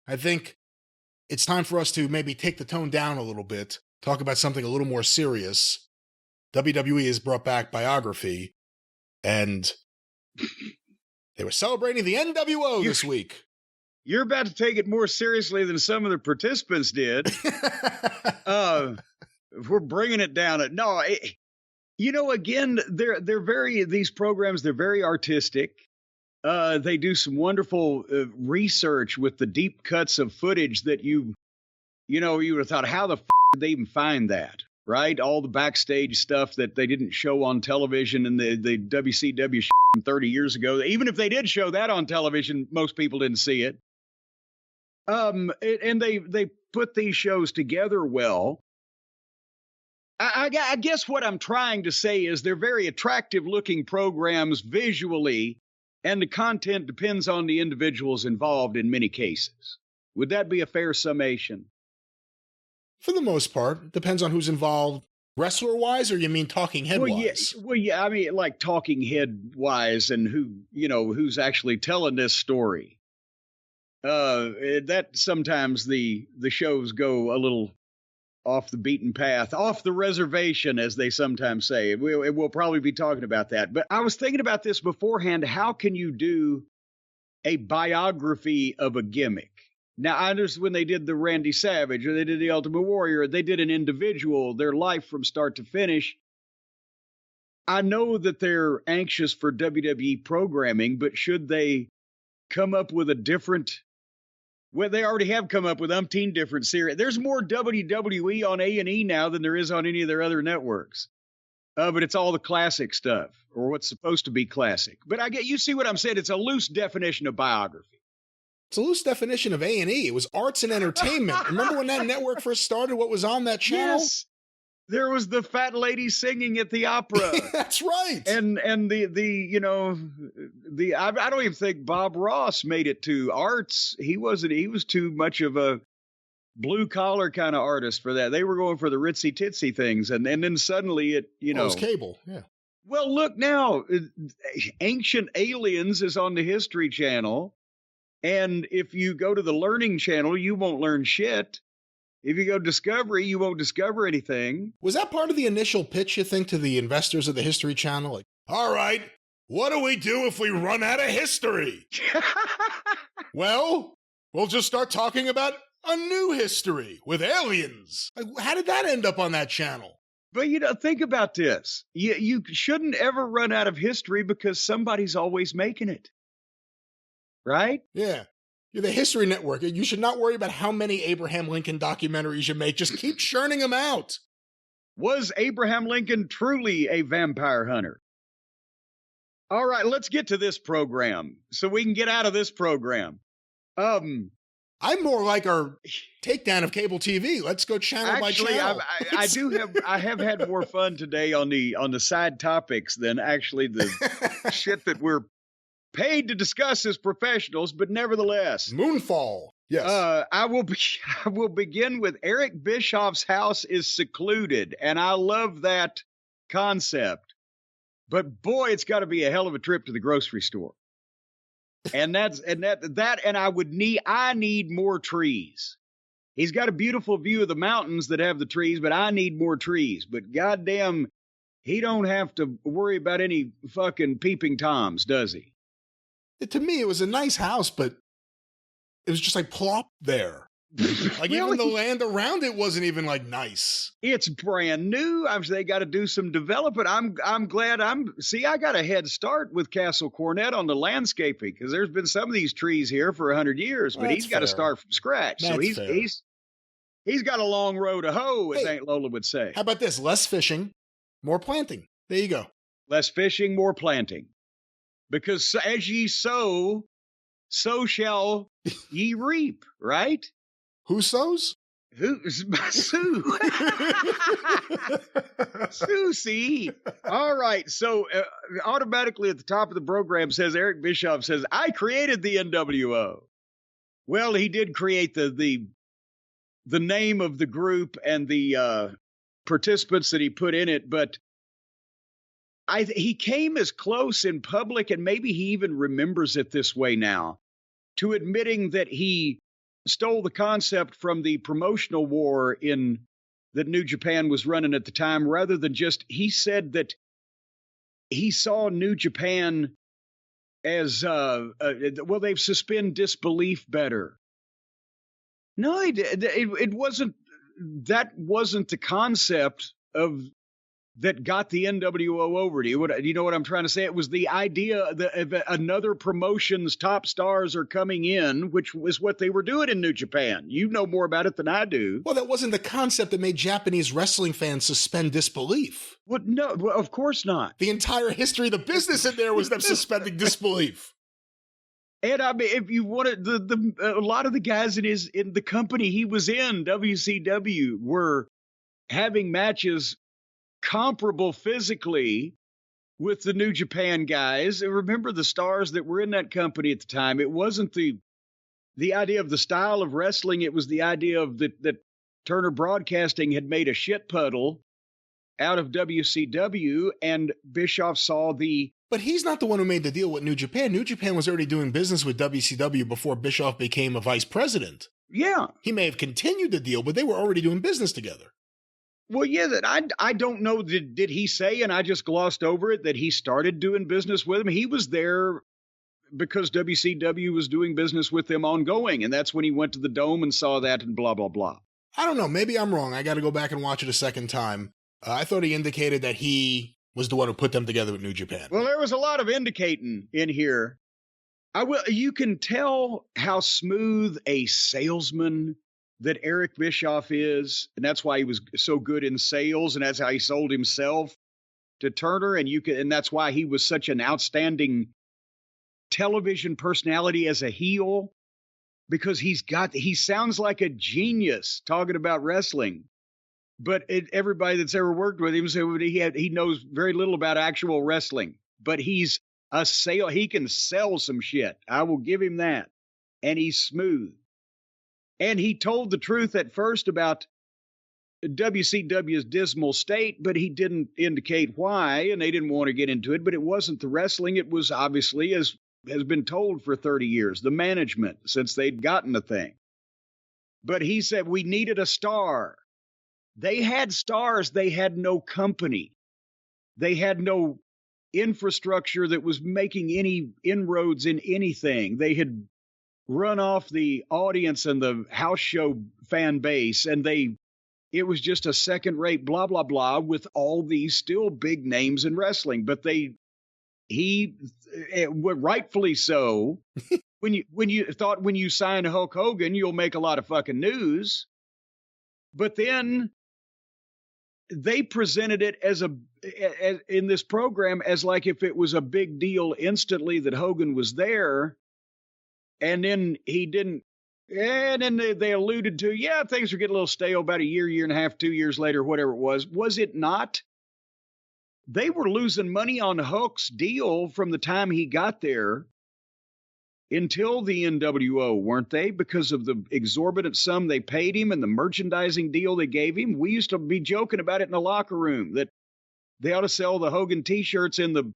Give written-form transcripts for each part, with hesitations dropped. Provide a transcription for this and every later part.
I think it's time for us to maybe take the tone down a little bit, talk about something a little more serious. WWE has brought back Biography, and they were celebrating the nWo this week. You're about to take it more seriously than some of the participants did. We're bringing it down. Again, these programs, they're very artistic. They do some wonderful research with the deep cuts of footage that you would have thought, how the did they even find that? Right? All the backstage stuff that they didn't show on television and the WCW from 30 years ago. Even if they did show that on television, most people didn't see it. And they put these shows together well. I guess what I'm trying to say is they're very attractive looking programs visually, and the content depends on the individuals involved in many cases. Would that be a fair summation? For the most part, depends on who's involved, wrestler-wise, or you mean talking head-wise? Well, yeah, I mean, like talking head-wise and who's actually telling this story. That sometimes the shows go a little off the beaten path, off the reservation, as they sometimes say. We'll probably be talking about that. But I was thinking about this beforehand. How can you do a biography of a gimmick? Now, I understand when they did the Randy Savage or they did the Ultimate Warrior, they did an individual, their life from start to finish. I know that they're anxious for WWE programming, but should they come up with a different... Well, they already have come up with umpteen different series. There's more WWE on A&E now than there is on any of their other networks. But it's all the classic stuff, or what's supposed to be classic. But you see what I'm saying? It's a loose definition of biography. It's a loose definition of A&E. It was arts and entertainment. Remember when that network first started? What was on that channel? Yes. There was the fat lady singing at the opera. That's right. And I don't even think Bob Ross made it to arts. He was too much of a blue collar kind of artist for that. They were going for the ritzy titsy things. And then suddenly it was cable. Yeah. Well, look now, Ancient Aliens is on the History Channel. And if you go to the Learning Channel, you won't learn shit. If you go Discovery, you won't discover anything. Was that part of the initial pitch, you think, to the investors of the History Channel? Like, all right, what do we do if we run out of history? Well, we'll just start talking about a new history with aliens. Like, how did that end up on that channel? But, think about this. You shouldn't ever run out of history because somebody's always making it. Right? Yeah. You're the History Network. You should not worry about how many Abraham Lincoln documentaries you make. Just keep churning them out. Was Abraham Lincoln truly a vampire hunter? All right, let's get to this program so we can get out of this program. I'm more like our takedown of cable TV. Let's go channel by channel. I have had more fun today on the side topics than actually the shit that we're paid to discuss as professionals, but nevertheless. Moonfall. Yes. I will begin with Eric Bischoff's house is secluded, and I love that concept. But boy, it's got to be a hell of a trip to the grocery store. And I need more trees. He's got a beautiful view of the mountains that have the trees, but I need more trees. But goddamn, he don't have to worry about any fucking peeping toms, does he? To me, it was a nice house, but it was just like plop there. Like really? Even the land around it wasn't even like nice. It's brand new. They got to do some development. I'm glad I got a head start with Castle Cornette on the landscaping because there's been some of these trees here for 100 years, but he's got to start from scratch. So he's got a long road to hoe, as Aunt Lola would say. How about this? Less fishing, more planting. There you go. Less fishing, more planting. Because as ye sow, so shall ye reap, right? Who sows? Sue. Susie. All right. So automatically at the top of the program says Eric Bischoff says, I created the nWo. Well, he did create the name of the group and the participants that he put in it, but he came as close in public, and maybe he even remembers it this way now, to admitting that he stole the concept from the promotional war that New Japan was running at the time, rather than he said that he saw New Japan as, they've suspended disbelief better. No, it wasn't, that wasn't the concept that got the NWO over. Do you know what I'm trying to say? It was the idea that another promotion's top stars are coming in, which was what they were doing in New Japan. You know more about it than I do. Well, that wasn't the concept that made Japanese wrestling fans suspend disbelief. Well, no, of course not. The entire history of the business in there was them suspending disbelief. And I mean, if you wanted a lot of the guys in the company he was in, WCW, were having matches comparable physically with the New Japan guys. And remember the stars that were in that company at the time. It wasn't the idea of the style of wrestling. It was the idea of that Turner Broadcasting had made a shit puddle out of WCW, and Bischoff saw But he's not the one who made the deal with New Japan. New Japan was already doing business with WCW before Bischoff became a vice president. Yeah. He may have continued the deal, but they were already doing business together. Well, yeah, I don't know. Did he say, and I just glossed over it, that he started doing business with him? He was there because WCW was doing business with them ongoing, and that's when he went to the Dome and saw that and blah, blah, blah. I don't know. Maybe I'm wrong. I got to go back and watch it a second time. I thought he indicated that he was the one who put them together with New Japan. Well, there was a lot of indicating in here. You can tell how smooth a salesman that Eric Bischoff is, and that's why he was so good in sales, and that's how he sold himself to Turner, and that's why he was such an outstanding television personality as a heel, because he sounds like a genius talking about wrestling. But everybody that's ever worked with him said he knows very little about actual wrestling, but he's he can sell some shit. I will give him that. And he's smooth. And he told the truth at first about WCW's dismal state, but he didn't indicate why, and they didn't want to get into it. But it wasn't the wrestling. It was obviously, as has been told for 30 years, the management, since they'd gotten the thing. But he said, we needed a star. They had stars. They had no company. They had no infrastructure that was making any inroads in anything. They had run off the audience and the house show fan base, and it was just a second-rate blah, blah, blah with all these still big names in wrestling. But rightfully so, when you sign Hulk Hogan, you'll make a lot of fucking news. But then they presented it as in this program as like if it was a big deal instantly that Hogan was there. And then he didn't, and then they alluded to, things are getting a little stale about a year and a half, 2 years later, whatever it was. Was it not? They were losing money on Hulk's deal from the time he got there until the NWO, weren't they? Because of the exorbitant sum they paid him and the merchandising deal they gave him. We used to be joking about it in the locker room that they ought to sell the Hogan t-shirts in the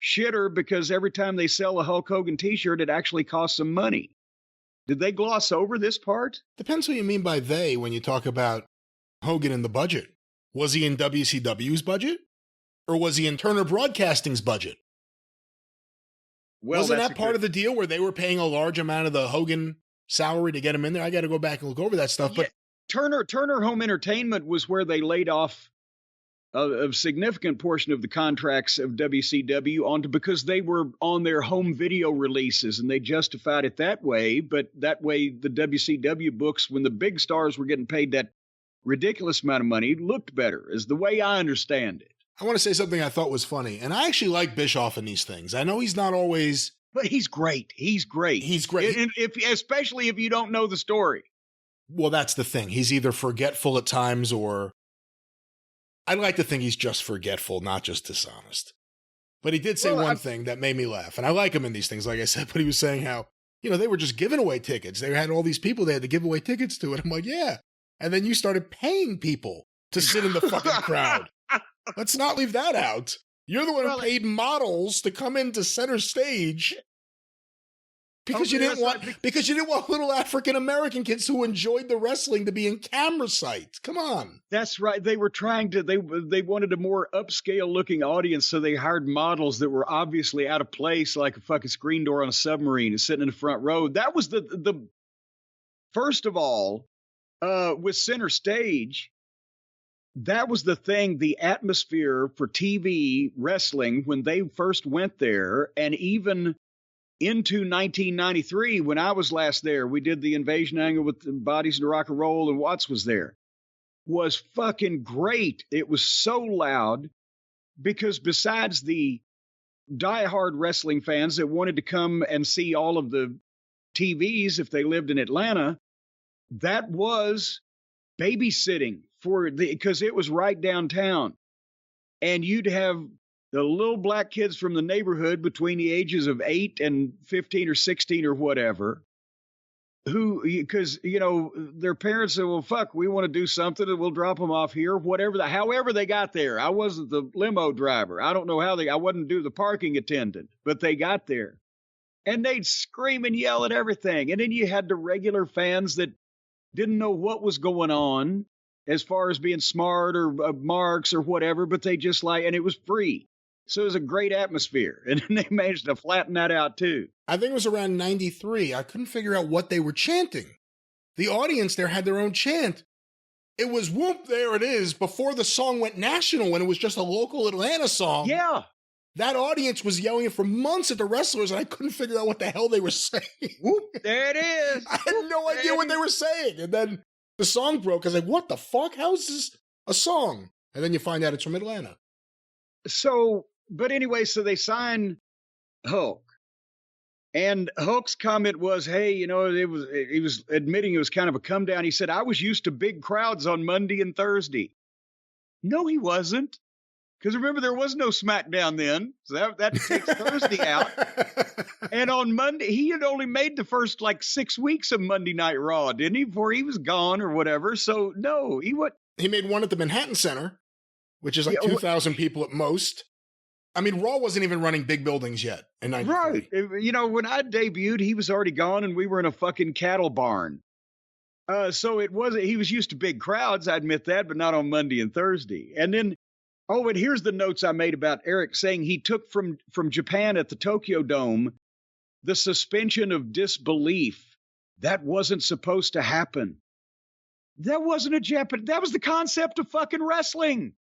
shitter, because every time they sell a Hulk Hogan t-shirt, it actually costs some money. Did they gloss over this part? Depends what you mean by they when you talk about Hogan in the budget. Was he in WCW's budget? Or was he in Turner Broadcasting's budget? Wasn't that part of the deal where they were paying a large amount of the Hogan salary to get him in there? I got to go back and look over that stuff. Yeah, but Turner Home Entertainment was where they laid off a significant portion of the contracts of WCW because they were on their home video releases, and they justified it that way. But that way, the WCW books, when the big stars were getting paid that ridiculous amount of money, looked better, is the way I understand it. I want to say something I thought was funny, and I actually like Bischoff in these things. I know he's not always... But he's great. He's great. He's great. Especially if you don't know the story. Well, that's the thing. He's either forgetful at times or... I'd like to think he's just forgetful, not just dishonest. But he did say one thing that made me laugh, and I like him in these things, like I said, but he was saying how, they were just giving away tickets. They had all these people they had to give away tickets to, and I'm like, yeah. And then you started paying people to sit in the fucking crowd. Let's not leave that out. You're the one who paid models to come into center stage. Because you didn't want little African American kids who enjoyed the wrestling to be in camera sight. Come on. That's right. They were trying to. They wanted a more upscale looking audience, so they hired models that were obviously out of place, like a fucking screen door on a submarine, and sitting in the front row. That was the first of all, with Center Stage. That was the thing, the atmosphere for TV wrestling when they first went there, and even into 1993, when I was last there, we did the invasion angle with the Bodies and Rock and Roll, and Watts was there. Was fucking great. It was so loud because besides the diehard wrestling fans that wanted to come and see all of the TVs if they lived in Atlanta, that was babysitting because it was right downtown. And you'd have the little black kids from the neighborhood between the ages of 8 and 15 or 16 or whatever, who, because, their parents said, well, fuck, we want to do something and we'll drop them off here, however they got there. I wasn't the limo driver. I don't know how I wouldn't do the parking attendant, but they got there. And they'd scream and yell at everything. And then you had the regular fans that didn't know what was going on as far as being smart or marks or whatever, but they just and it was free. So it was a great atmosphere. And then they managed to flatten that out too. I think it was around 93. I couldn't figure out what they were chanting. The audience there had their own chant. It was whoop, there it is, before the song went national when it was just a local Atlanta song. Yeah. That audience was yelling it for months at the wrestlers, and I couldn't figure out what the hell they were saying. Whoop, there it is. I had no idea what they were saying. And then the song broke. I was like, what the fuck? How is this a song? And then you find out it's from Atlanta. So, but anyway, so they signed Hulk. And Hulk's comment was, hey, he was admitting it was kind of a come down. He said, I was used to big crowds on Monday and Thursday. No, he wasn't. Because remember, there was no SmackDown then. So that takes Thursday out. And on Monday, he had only made the first 6 weeks of Monday Night Raw, didn't he? Before he was gone or whatever. So, no, he made one at the Manhattan Center, which is 2,000 people at most. I mean, Raw wasn't even running big buildings yet in 93. Right. When I debuted, he was already gone and we were in a fucking cattle barn. So he was used to big crowds, I admit that, but not on Monday and Thursday. And then, and here's the notes I made about Eric saying he took from Japan at the Tokyo Dome the suspension of disbelief. That wasn't supposed to happen. That wasn't that was the concept of fucking wrestling.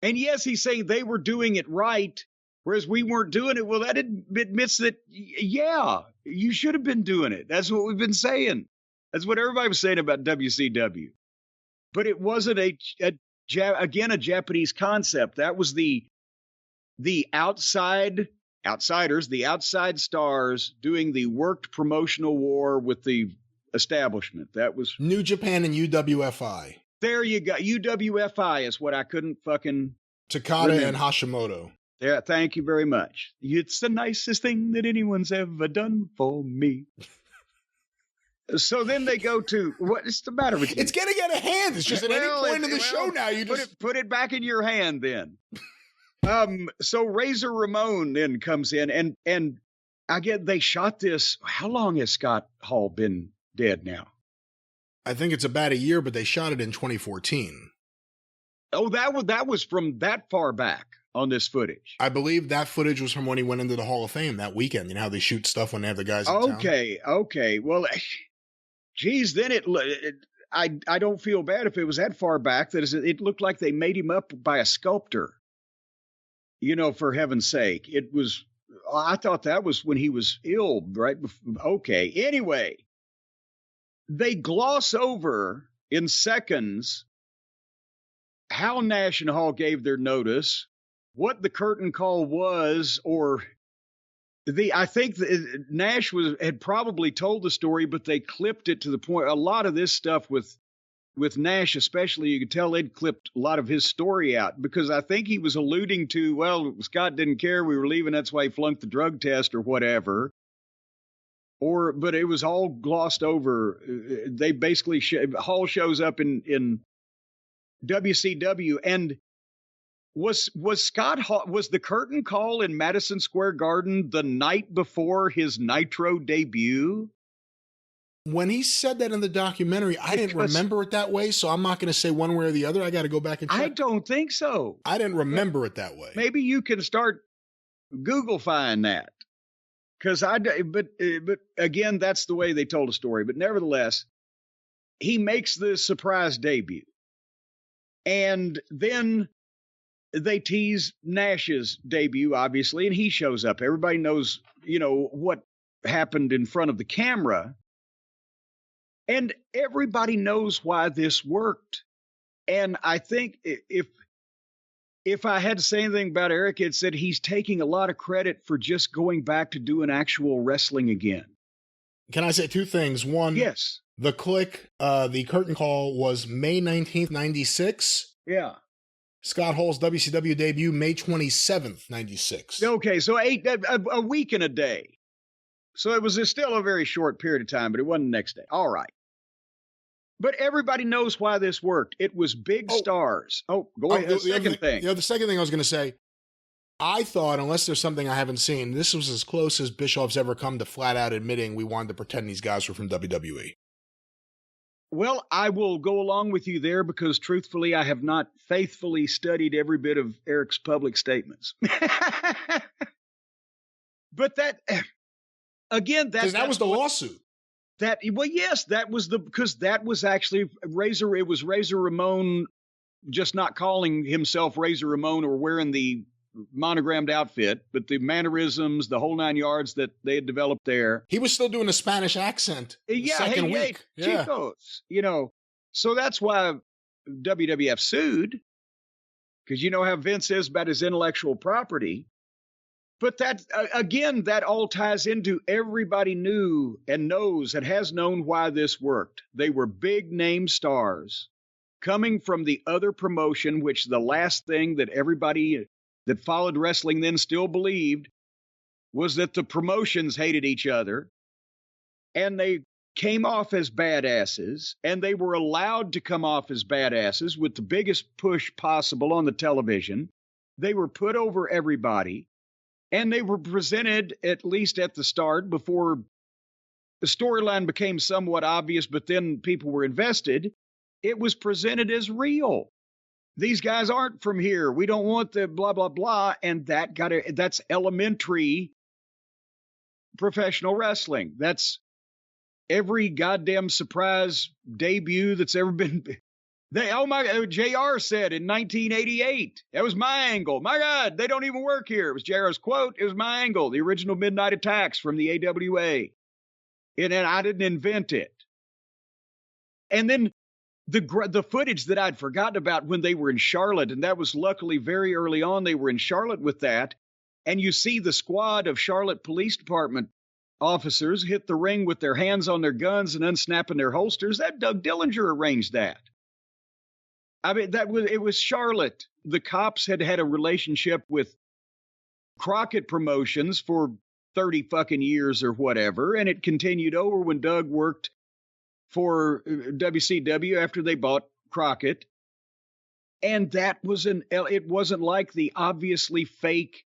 And yes, he's saying they were doing it right, whereas we weren't doing it. Well, that admits that, yeah, you should have been doing it. That's what we've been saying. That's what everybody was saying about WCW. But it wasn't a Japanese concept. That was the outsiders, the outside stars doing the worked promotional war with the establishment. That was New Japan and UWFI. There you go. UWFI is what I couldn't fucking Takada remember. And Hashimoto. Yeah, thank you very much. It's the nicest thing that anyone's ever done for me. So then they go to, what's the matter with you? It's getting out of hand. It's just at any point in the show now. You put it back in your hand then. So Razor Ramon then comes in and again, they shot this. How long has Scott Hall been dead now? I think it's about a year, but they shot it in 2014. Oh, that was from that far back on this footage. I believe that footage was from when he went into the Hall of Fame that weekend. You know how they shoot stuff when they have the guys in town? Okay. Well, geez, then I don't feel bad if it was that far back. It looked like they made him up by a sculptor. For heaven's sake. I thought that was when he was ill, right? Okay. Anyway. They gloss over in seconds how Nash and Hall gave their notice, what the curtain call was, or I think Nash had probably told the story, but they clipped it to the point. A lot of this stuff with Nash, especially, you could tell they'd clipped a lot of his story out because I think he was alluding to, well, Scott didn't care we were leaving, that's why he flunked the drug test or whatever. But it was all glossed over. They basically Hall shows up in WCW, and Was Scott Hall, was the curtain call in Madison Square Garden the night before his Nitro debut? When he said that in the documentary, I didn't remember it that way, so I'm not going to say one way or the other. I got to go back and check. I don't think so. I didn't remember it that way. Maybe you can start Googlifying that. But again, that's the way they told the story. But nevertheless, he makes the surprise debut. And then they tease Nash's debut, obviously, and he shows up. Everybody knows, what happened in front of the camera. And everybody knows why this worked. And I think if I had to say anything about Eric, it's that he's taking a lot of credit for just going back to doing actual wrestling again. Can I say two things? One, yes. The Click, the curtain call was May 19th, 96. Yeah. Scott Hall's WCW debut, May 27th, 96. Okay, so a week and a day. So it was still a very short period of time, but it wasn't the next day. All right. But everybody knows why this worked. It was big stars. Oh, go ahead. The second thing. The second thing I was going to say, I thought, unless there's something I haven't seen, this was as close as Bischoff's ever come to flat out admitting we wanted to pretend these guys were from WWE. Well, I will go along with you there because, truthfully, I have not faithfully studied every bit of Eric's public statements. But that, again, that was the lawsuit. Yes, that was because that was actually Razor. It was Razor Ramon just not calling himself Razor Ramon or wearing the monogrammed outfit, but the mannerisms, the whole 9 yards that they had developed there. He was still doing a Spanish accent. Second week. Chicos, so that's why WWF sued, because you know how Vince is about his intellectual property. But that, again, that all ties into everybody knew and knows and has known why this worked. They were big name stars coming from the other promotion, which the last thing that everybody that followed wrestling then still believed was that the promotions hated each other. And they came off as badasses, and they were allowed to come off as badasses with the biggest push possible on the television. They were put over everybody. And they were presented, at least at the start, before the storyline became somewhat obvious, but then people were invested. It was presented as real. These guys aren't from here. We don't want the blah, blah, blah. And that's elementary professional wrestling. That's every goddamn surprise debut that's ever been. JR said in 1988, that was my angle. My God, they don't even work here. It was JR's quote. It was my angle. The original Midnight Attacks from the AWA. And I didn't invent it. And then the footage that I'd forgotten about when they were in Charlotte, and that was luckily very early on, they were in Charlotte with that. And you see the squad of Charlotte Police Department officers hit the ring with their hands on their guns and unsnapping their holsters. That Doug Dillinger arranged that. I mean, it was Charlotte. The cops had a relationship with Crockett Promotions for 30 fucking years or whatever, and it continued over when Doug worked for WCW after they bought Crockett. And it wasn't like the obviously fake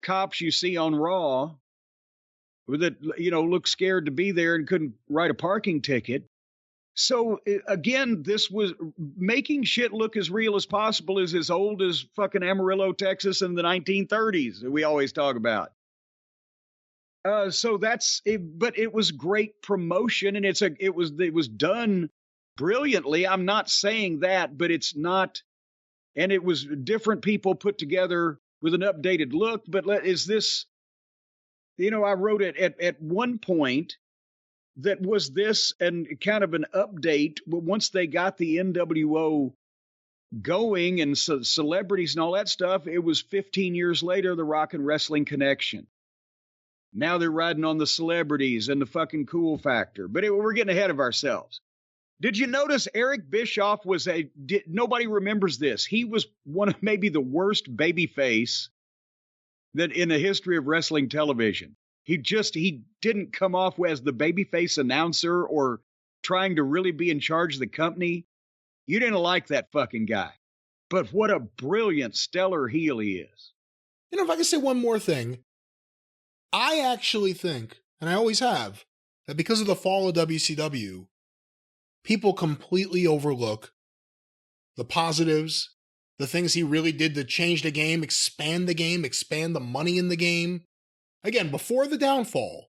cops you see on Raw that, look scared to be there and couldn't write a parking ticket. So, again, this was making shit look as real as possible is as old as fucking Amarillo, Texas in the 1930s that we always talk about. So that's it, but it was great promotion and it was done brilliantly. I'm not saying that, but it's not, and it was different people put together with an updated look. But is this, I wrote it at one point. That was this and kind of an update. Once they got the nWo going and celebrities and all that stuff, it was 15 years later, the Rock and Wrestling Connection. Now they're riding on the celebrities and the fucking cool factor. But we're getting ahead of ourselves. Did you notice Eric Bischoff nobody remembers this. He was one of maybe the worst babyface that in the history of wrestling television. He didn't come off as the babyface announcer or trying to really be in charge of the company. You didn't like that fucking guy. But what a brilliant, stellar heel he is. You know, if I can say one more thing, I actually think, and I always have, that because of the fall of WCW, people completely overlook the positives, the things he really did to change the game, expand the money in the game. Again, before the downfall,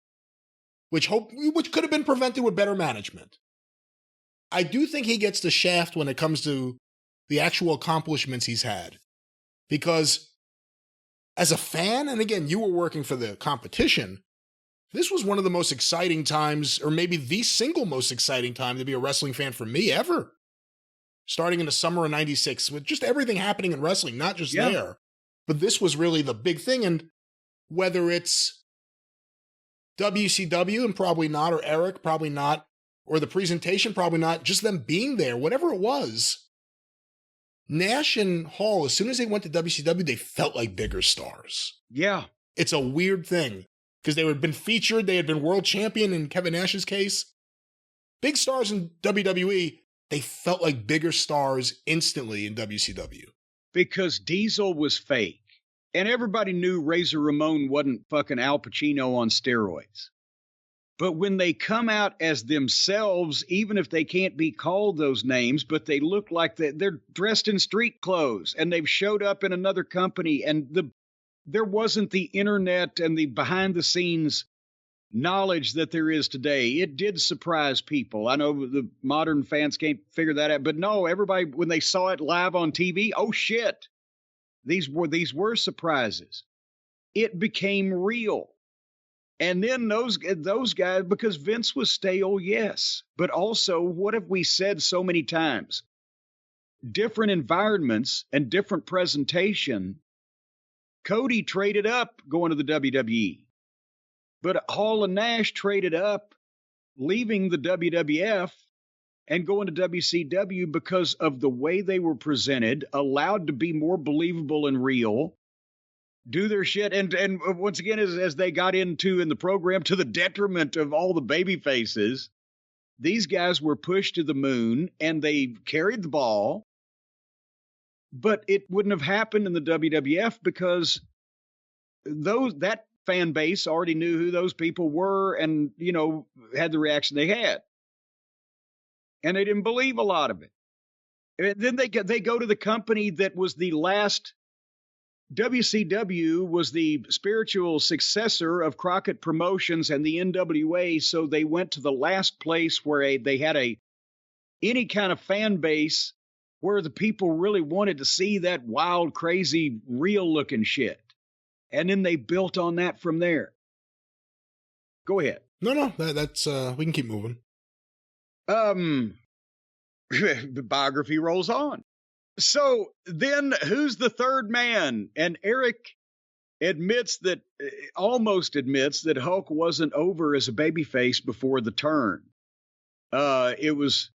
which could have been prevented with better management. I do think he gets the shaft when it comes to the actual accomplishments he's had. Because as a fan, and again, you were working for the competition, this was one of the most exciting times, or maybe the single most exciting time to be a wrestling fan for me ever. Starting in the summer of 96, with just everything happening in wrestling, not just there. But this was really the big thing, and whether it's WCW, and probably not, or Eric, probably not, or the presentation, probably not, just them being there, whatever it was, Nash and Hall, as soon as they went to WCW, they felt like bigger stars. Yeah. It's a weird thing, because they had been featured, they had been world champion in Kevin Nash's case. Big stars in WWE, they felt like bigger stars instantly in WCW. Because Diesel was fake. And everybody knew Razor Ramon wasn't fucking Al Pacino on steroids. But when they come out as themselves, even if they can't be called those names, but they look like they're dressed in street clothes and they've showed up in another company, and there wasn't the internet and the behind the scenes knowledge that there is today. It did surprise people. I know the modern fans can't figure that out, but no, everybody, when they saw it live on TV, oh shit. These were surprises. It became real. And then those guys, because Vince was stale, yes. But also, what have we said so many times? Different environments and different presentation. Cody traded up going to the WWE. But Hall and Nash traded up, leaving the WWF and going to WCW because of the way they were presented, allowed to be more believable and real, do their shit. And once again, as they got into in the program, to the detriment of all the baby faces, these guys were pushed to the moon and they carried the ball. But it wouldn't have happened in the WWF because that fan base already knew who those people were and, had the reaction they had. And they didn't believe a lot of it. And then they go to the company that was the last. WCW was the spiritual successor of Crockett Promotions and the NWA, so they went to the last place where they had any kind of fan base where the people really wanted to see that wild, crazy, real-looking shit. And then they built on that from there. Go ahead. No, that's we can keep moving. The biography rolls on. So then who's the third man? And Eric almost admits that Hulk wasn't over as a babyface before the turn. It was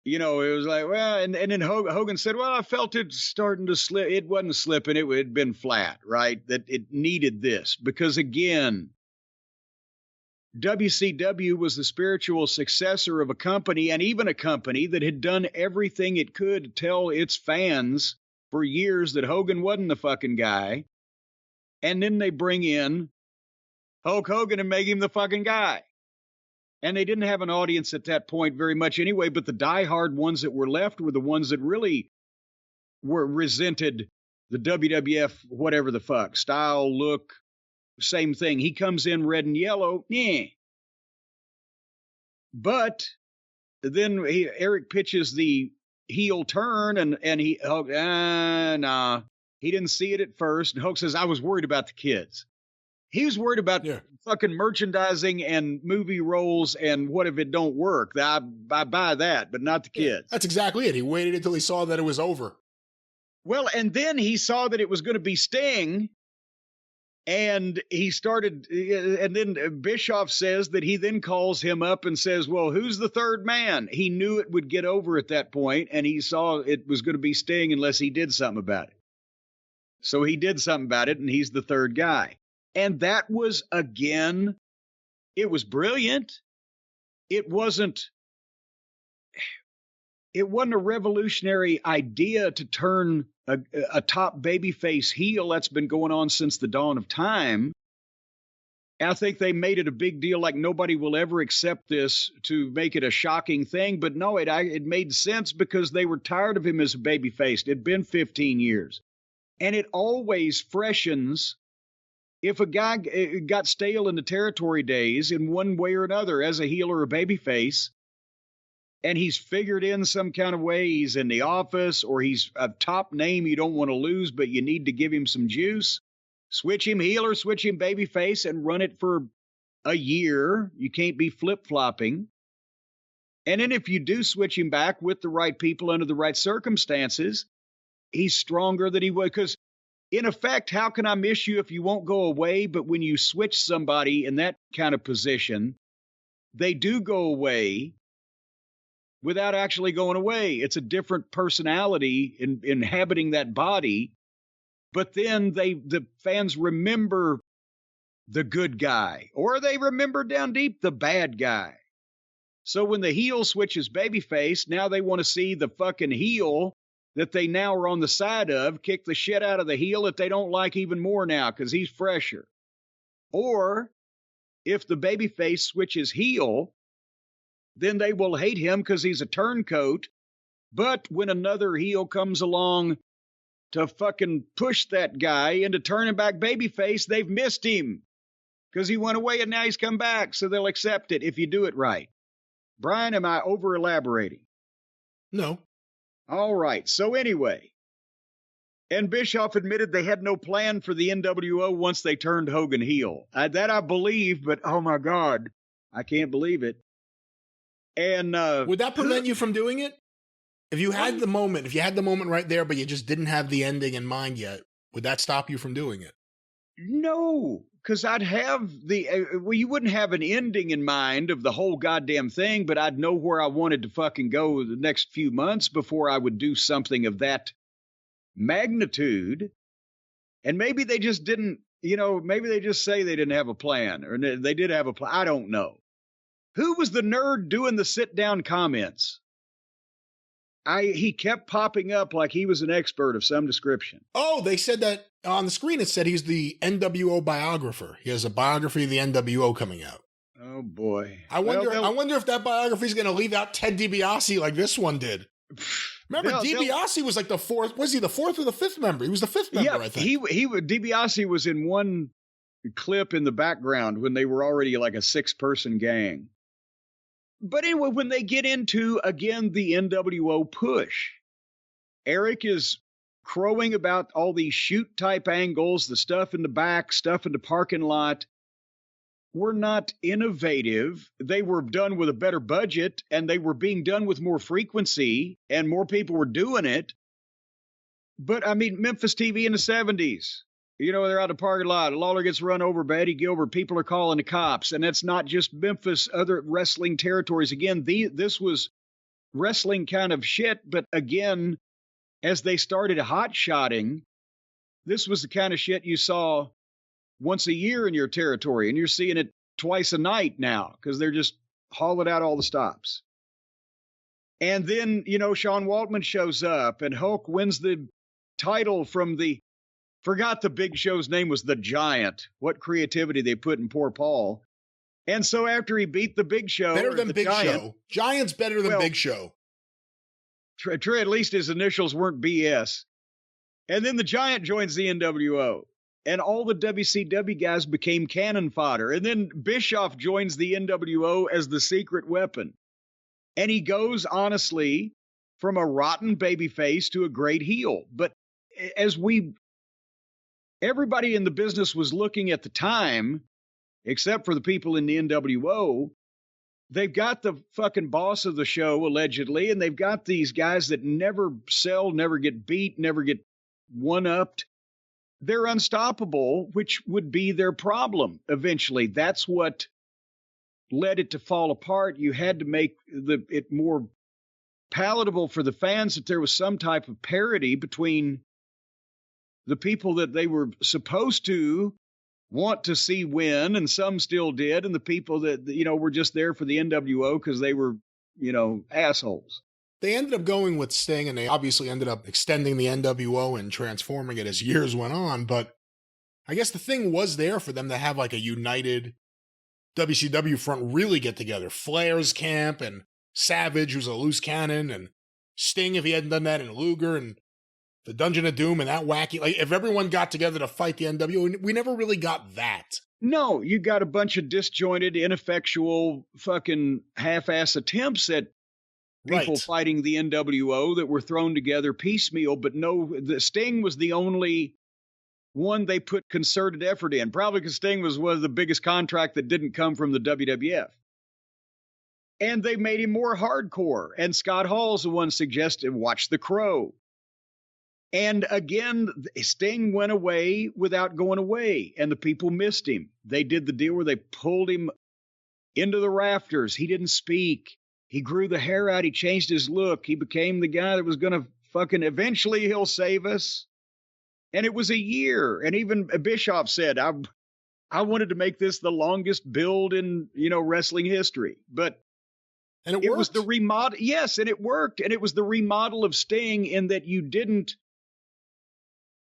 like, well, and then Hogan said, well, I felt it starting to slip. It wasn't slipping. It had been flat, right? That it needed this because, again, WCW was the spiritual successor of a company, and even a company that had done everything it could to tell its fans for years that Hogan wasn't the fucking guy. And then they bring in Hulk Hogan and make him the fucking guy. And they didn't have an audience at that point very much anyway, but the diehard ones that were left were the ones that really resented the WWF, whatever the fuck, style, look, same thing. He comes in red and yellow. Yeah. But then Eric pitches the heel turn and Hulk, nah. He didn't see it at first. And Hulk says, I was worried about the kids. He was worried about fucking merchandising and movie roles and what if it don't work. I buy that, but not the kids. That's exactly it. He waited until he saw that it was over. Well, and then he saw that it was going to be Sting. And he started, and then Bischoff says that he then calls him up and says, well, who's the third man? He knew it would get over at that point, and he saw it was going to be Sting unless he did something about it. So he did something about it, and he's the third guy. And that was, again, it was brilliant. It wasn't a revolutionary idea to turn a top babyface heel. That's been going on since the dawn of time. I think they made it a big deal, like nobody will ever accept this, to make it a shocking thing. But no, it made sense because they were tired of him as a babyface. It'd been 15 years. And it always freshens. If a guy got stale in the territory days in one way or another as a heel or a babyface, and he's figured in some kind of way, he's in the office or he's a top name you don't want to lose, but you need to give him some juice, switch him heel or switch him babyface and run it for a year. You can't be flip-flopping. And then if you do switch him back with the right people under the right circumstances, he's stronger than he was. Because in effect, how can I miss you if you won't go away? But when you switch somebody in that kind of position, they do go away without actually going away. It's a different personality inhabiting that body. But then the fans remember the good guy, or they remember down deep the bad guy. So when the heel switches babyface, now they want to see the fucking heel that they now are on the side of kick the shit out of the heel that they don't like even more now because he's fresher. Or if the babyface switches heel, then they will hate him because he's a turncoat. But when another heel comes along to fucking push that guy into turning back babyface, they've missed him because he went away and now he's come back. So they'll accept it if you do it right. Brian, am I over elaborating? No. All right. So anyway, and Bischoff admitted they had no plan for the nWo once they turned Hogan heel. That I believe, but oh my God, I can't believe it. And would that prevent you from doing it? If you had the moment right there, but you just didn't have the ending in mind yet, would that stop you from doing it? No, because I'd have you wouldn't have an ending in mind of the whole goddamn thing, but I'd know where I wanted to fucking go the next few months before I would do something of that magnitude. And maybe they just didn't, maybe they just say they didn't have a plan, or they did have a plan. I don't know. Who was the nerd doing the sit-down comments? He kept popping up like he was an expert of some description. Oh, they said that on the screen. It said he's the nWo biographer. He has a biography of the nWo coming out. Oh boy! I wonder if that biography is going to leave out Ted DiBiase like this one did. Remember, DiBiase was like the fourth. Was he the fourth or the fifth member? He was the fifth member, I think. DiBiase was in one clip in the background when they were already like a 6-person gang. But anyway, when they get into, again, the nWo push, Eric is crowing about all these shoot-type angles, the stuff in the back, stuff in the parking lot. Were not innovative. They were done with a better budget, and they were being done with more frequency, and more people were doing it. But, I mean, Memphis TV in the 70s. They're out of the parking lot. Lawler gets run over by Eddie Gilbert. People are calling the cops. And that's not just Memphis, other wrestling territories. Again, this was wrestling kind of shit. But again, as they started hot-shotting, this was the kind of shit you saw once a year in your territory. And you're seeing it twice a night now because they're just hauling out all the stops. And then, Sean Waltman shows up and Hulk wins the title from forgot the Big Show's name was the Giant. What creativity they put in poor Paul. And so after he beat the Big Show. Better than Big Show. Giant's better than Big Show. At least his initials weren't BS. And then the Giant joins the nWo. And all the WCW guys became cannon fodder. And then Bischoff joins the nWo as the secret weapon. And he goes, honestly, from a rotten babyface to a great heel. But as everybody in the business was looking at the time, except for the people in the nWo, they've got the fucking boss of the show, allegedly, and they've got these guys that never sell, never get beat, never get one-upped. They're unstoppable, which would be their problem eventually. That's what led it to fall apart. You had to make it more palatable for the fans that there was some type of parity between the people that they were supposed to want to see win, and some still did, and the people that, were just there for the nWo because they were, assholes. they ended up going with Sting, and they obviously ended up extending the NWO and transforming it as years went on. But I guess the thing was there for them to have like a united WCW front really get together. Flair's camp and Savage, who's a loose cannon, and Sting, if he hadn't done that, and Luger, and the Dungeon of Doom, and that wacky, like if everyone got together to fight the NWO, we never really got that. No, you got a bunch of disjointed, ineffectual, fucking half-ass attempts at people fighting the NWO that were thrown together piecemeal, but no, the Sting was the only one they put concerted effort in, probably because Sting was one of the biggest contract that didn't come from the WWF. And they made him more hardcore, and Scott Hall's the one suggested, watch The Crow. And again, Sting went away without going away, and the people missed him. They did the deal where they pulled him into the rafters. He didn't speak. He grew the hair out. He changed his look. He became the guy that was going to fucking, eventually he'll save us. And it was a year. And even Bischoff said, I wanted to make this the longest build in, wrestling history. But and it was the remodel. Yes, and it worked. And it was the remodel of Sting in that you didn't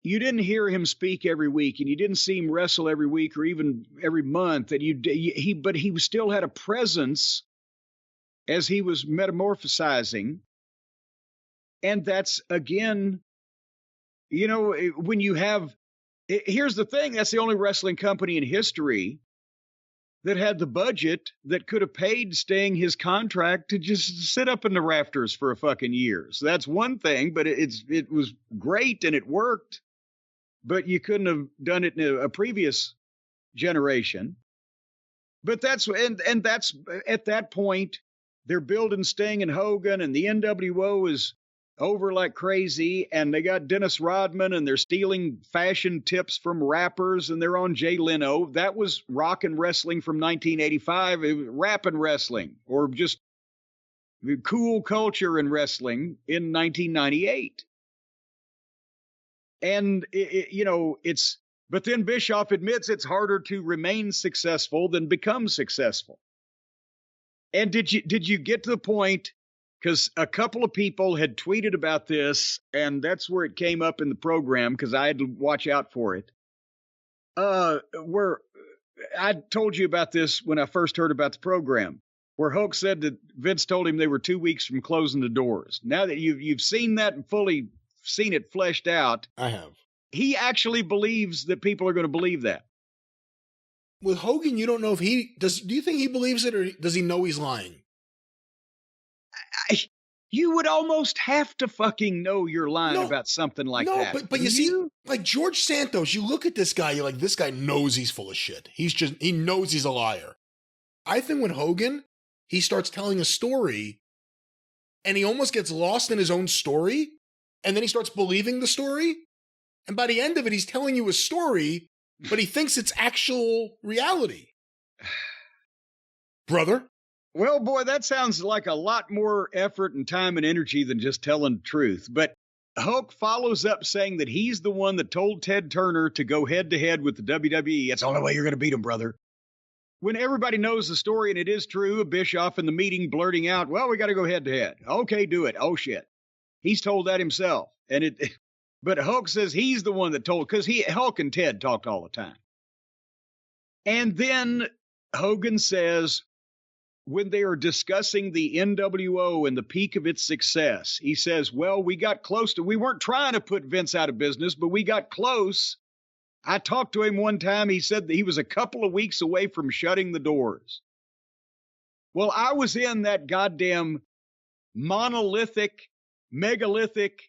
hear him speak every week, and you didn't see him wrestle every week or even every month. And but he still had a presence as he was metamorphosizing. And that's, again, when you have, here's the thing, that's the only wrestling company in history that had the budget that could have paid Sting his contract to just sit up in the rafters for a fucking year. So that's one thing, but it was great and it worked. But you couldn't have done it in a previous generation. But that's at that point, they're building Sting and Hogan, and the NWO is over like crazy, and they got Dennis Rodman, and they're stealing fashion tips from rappers, and they're on Jay Leno. That was rock and wrestling from 1985, rap and wrestling, or just cool culture in wrestling in 1998. And, but then Bischoff admits it's harder to remain successful than become successful. And did you get to the point, because a couple of people had tweeted about this, and that's where it came up in the program, because I had to watch out for it. Where I told you about this when I first heard about the program, where Hulk said that Vince told him they were 2 weeks from closing the doors. Now that you've seen that and fully seen it fleshed out, I have. He actually believes that people are going to believe that. With Hogan, you don't know if he does. Do you think he believes it, or does he know he's lying? You would almost have to fucking know you're lying about something like that. No, but you see, like George Santos, you look at this guy, you're like, this guy knows he's full of shit. He knows he's a liar. I think with Hogan, he starts telling a story, and he almost gets lost in his own story, and then he starts believing the story, and by the end of it, he's telling you a story, but he thinks it's actual reality. Brother? Well, boy, that sounds like a lot more effort and time and energy than just telling the truth. But Hulk follows up saying that he's the one that told Ted Turner to go head-to-head with the WWE. That's the only way you're going to beat him, brother. When everybody knows the story, and it is true, Bischoff in the meeting blurting out, well, we got to go head-to-head. Okay, do it. Oh, shit. He's told that himself. But Hulk says he's the one that told, because Hulk and Ted talked all the time. And then Hogan says, when they are discussing the NWO and the peak of its success, he says, well, we got close to, we weren't trying to put Vince out of business, but we got close. I talked to him one time. He said that he was a couple of weeks away from shutting the doors. Well, I was in that goddamn monolithic, megalithic,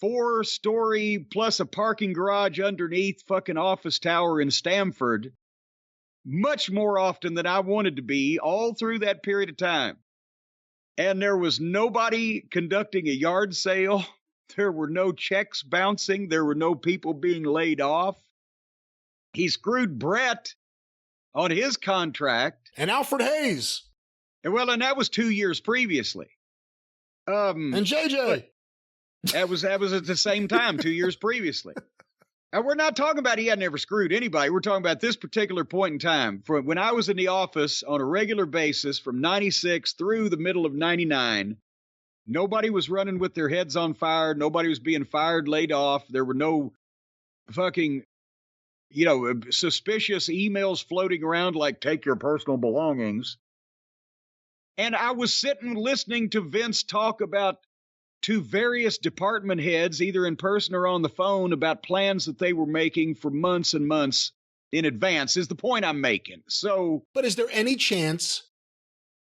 4-story plus a parking garage underneath fucking office tower in Stamford much more often than I wanted to be all through that period of time. And there was nobody conducting a yard sale. There were no checks bouncing. There were no people being laid off. He screwed Brett on his contract. And Alfred Hayes. And that was 2 years previously. And JJ. That was at the same time, 2 years previously. And we're not talking about he had never screwed anybody. We're talking about this particular point in time. From when I was in the office on a regular basis from 96 through the middle of 99, Nobody was running with their heads on fire. Nobody was being fired, laid off. There were no fucking, suspicious emails floating around like, take your personal belongings. And I was sitting listening to Vince talk about to various department heads, either in person or on the phone, about plans that they were making for months and months in advance, is the point I'm making. So, but is there any chance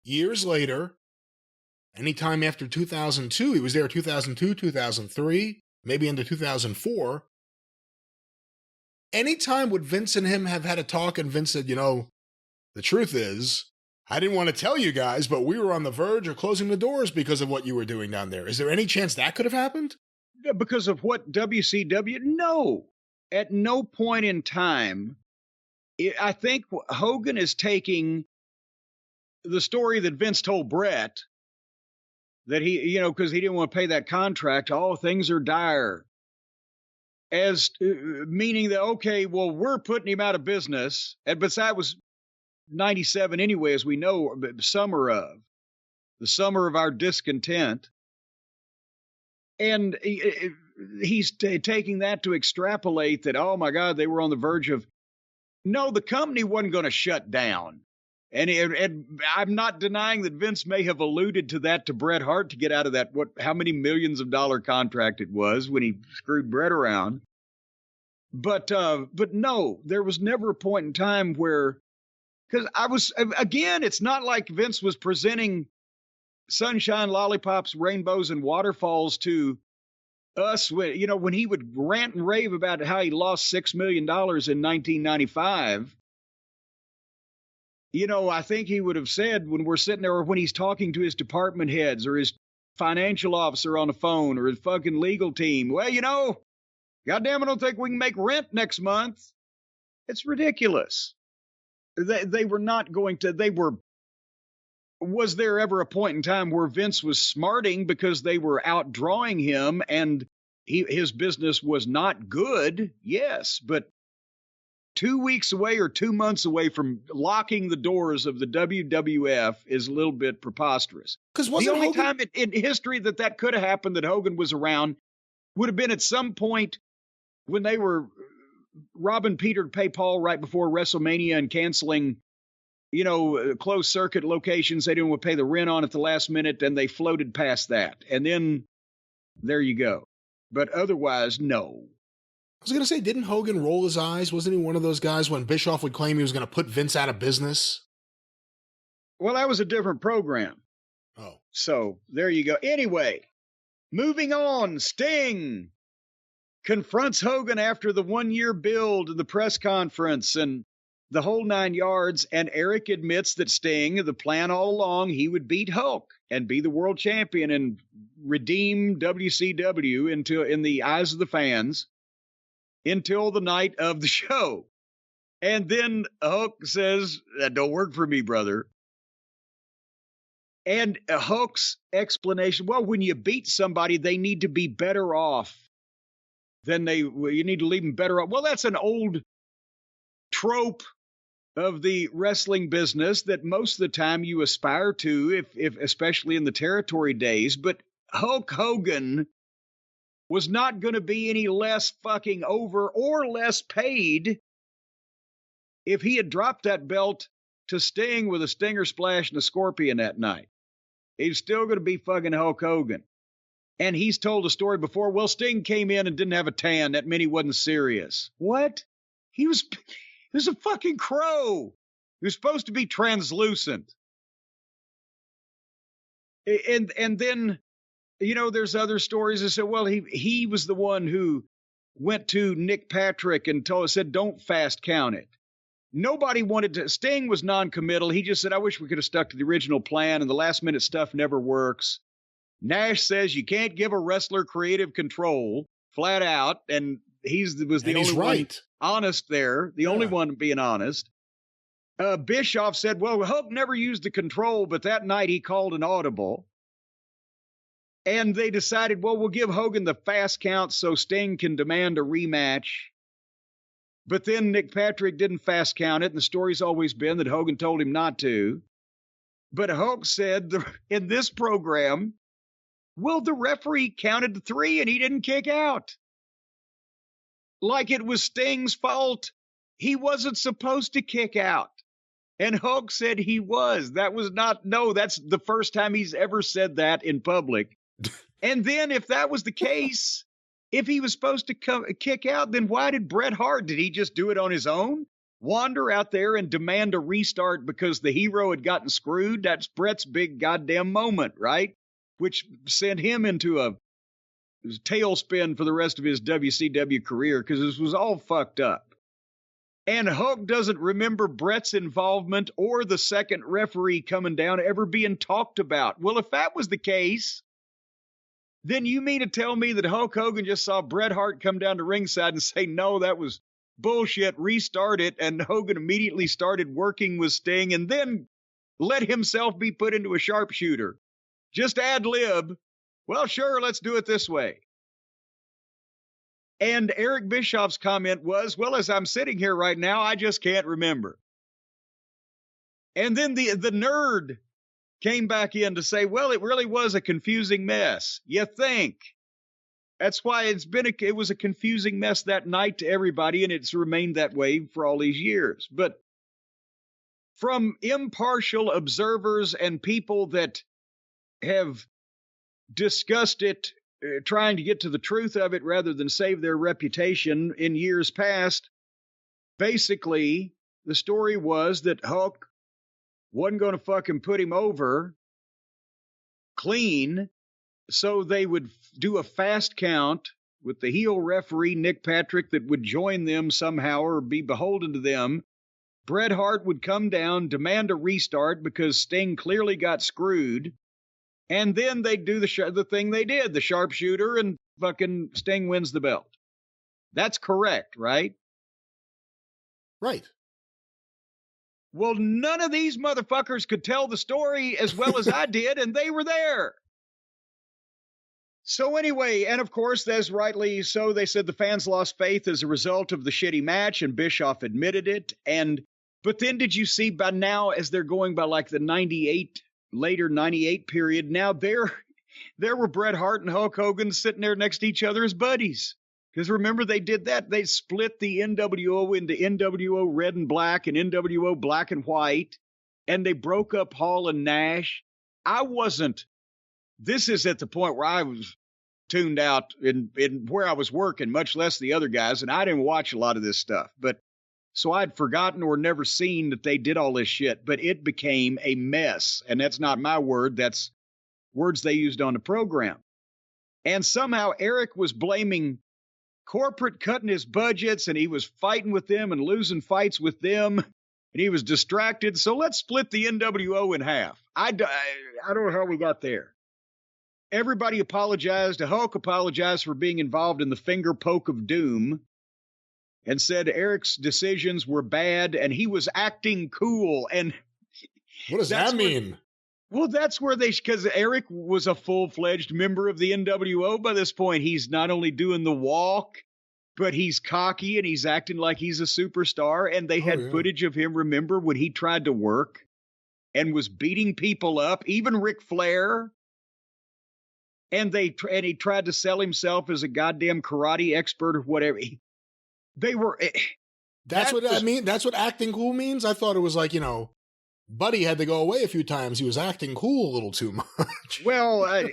years later, anytime after 2002, he was there 2002, 2003, maybe into 2004, anytime would Vince and him have had a talk and Vince said, the truth is, I didn't want to tell you guys, but we were on the verge of closing the doors because of what you were doing down there. Is there any chance that could have happened? Because of what WCW? No. At no point in time. I think Hogan is taking the story that Vince told Brett that he, because he didn't want to pay that contract. Oh, things are dire. As meaning that, okay, well, we're putting him out of business. But that was 97 anyway, as we know, the summer of our discontent. And he's taking that to extrapolate that, oh my God, they were on the verge of, no, the company wasn't going to shut down. And I'm not denying that Vince may have alluded to that to Bret Hart to get out of that, how many millions of dollar contract it was when he screwed Bret around. But no, there was never a point in time where, because again, it's not like Vince was presenting sunshine, lollipops, rainbows, and waterfalls to us when he would rant and rave about how he lost $6 million in 1995. I think he would have said when we're sitting there, or when he's talking to his department heads or his financial officer on the phone or his fucking legal team, well, goddamn, I don't think we can make rent next month. It's ridiculous. They were not going to, was there ever a point in time where Vince was smarting because they were outdrawing him and his business was not good? Yes, but 2 weeks away or 2 months away from locking the doors of the WWF is a little bit preposterous. Because the only time in history that could have happened that Hogan was around would have been at some point when they were robbing Peter to pay Paul right before WrestleMania and canceling, closed circuit locations they didn't want to pay the rent on at the last minute, and they floated past that. And then there you go. But otherwise, no. I was going to say, didn't Hogan roll his eyes? Wasn't he one of those guys when Bischoff would claim he was going to put Vince out of business? Well, that was a different program. Oh. So there you go. Anyway, moving on, Sting confronts Hogan after the 1-year build, the press conference, and the whole 9 yards. And Eric admits that Sting, the plan all along, he would beat Hulk and be the world champion and redeem WCW in the eyes of the fans until the night of the show. And then Hulk says, that don't work for me, brother. And Hulk's explanation, well, when you beat somebody, they need to be better off than you need to leave them better off. Well, that's an old trope of the wrestling business that most of the time you aspire to, if especially in the territory days. But Hulk Hogan was not going to be any less fucking over or less paid if he had dropped that belt to Sting with a stinger splash and a scorpion that night. He's still going to be fucking Hulk Hogan. And he's told a story before, well, Sting came in and didn't have a tan. That meant he wasn't serious. What? He was a fucking crow. He was supposed to be translucent. And then, there's other stories that say, well, he was the one who went to Nick Patrick and said, don't fast count it. Nobody wanted to. Sting was non-committal. He just said, I wish we could have stuck to the original plan, and the last minute stuff never works. Nash says you can't give a wrestler creative control flat out. And was the only one honest there, the only one being honest. Bischoff said, well, Hulk never used the control, but that night he called an audible. And they decided, well, we'll give Hogan the fast count so Sting can demand a rematch. But then Nick Patrick didn't fast count it, and the story's always been that Hogan told him not to. But Hulk said in this program, Well, the referee counted to 3 and he didn't kick out. Like it was Sting's fault. He wasn't supposed to kick out. And Hulk said he was. That's the first time he's ever said that in public. And then if that was the case, if he was supposed to kick out, then why did Bret Hart, did he just do it on his own? Wander out there and demand a restart because the hero had gotten screwed? That's Bret's big goddamn moment, right? Which sent him into a tailspin for the rest of his WCW career because this was all fucked up. And Hulk doesn't remember Bret's involvement or the second referee coming down ever being talked about. Well, if that was the case, then you mean to tell me that Hulk Hogan just saw Bret Hart come down to ringside and say, no, that was bullshit, restart it, and Hogan immediately started working with Sting and then let himself be put into a sharpshooter. Just ad lib. Well, sure, let's do it this way. And Eric Bischoff's comment was, well, as I'm sitting here right now, I just can't remember. And then the nerd came back in to say, well, it really was a confusing mess. You think? That's why it was a confusing mess that night to everybody, and it's remained that way for all these years. But from impartial observers and people that have discussed it, trying to get to the truth of it rather than save their reputation in years past, basically, the story was that Hulk wasn't going to fucking put him over clean, so they would do a fast count with the heel referee, Nick Patrick, that would join them somehow or be beholden to them. Bret Hart would come down, demand a restart because Sting clearly got screwed. And then they'd do the thing they did, the sharpshooter, and fucking Sting wins the belt. That's correct, right? Right. Well, none of these motherfuckers could tell the story as well as I did, and they were there. So anyway, and of course, as rightly so, they said the fans lost faith as a result of the shitty match, and Bischoff admitted it. But then did you see by now, as they're going by like the later 98 period, now there were Bret Hart and Hulk Hogan sitting there next to each other as buddies. Because remember, they did that. They split the NWO into NWO Red and Black and NWO Black and White. And they broke up Hall and Nash. This is at the point where I was tuned out in where I was working, much less the other guys. And I didn't watch a lot of this stuff. But so I'd forgotten or never seen that they did all this shit, but it became a mess. And that's not my word. That's words they used on the program. And somehow Eric was blaming corporate cutting his budgets, and he was fighting with them and losing fights with them, and he was distracted. So let's split the NWO in half. I don't know how we got there. Everybody apologized. Hulk apologized for being involved in the finger poke of doom, and said Eric's decisions were bad and he was acting cool. And what does that mean? Well, that's where because Eric was a full-fledged member of the NWO by this point. He's not only doing the walk, but he's cocky and he's acting like he's a superstar. And they had footage of him, remember, when he tried to work and was beating people up, even Ric Flair. And he tried to sell himself as a goddamn karate expert or whatever. That's what I mean. That's what acting cool means. I thought it was like, Buddy had to go away a few times. He was acting cool a little too much. Well,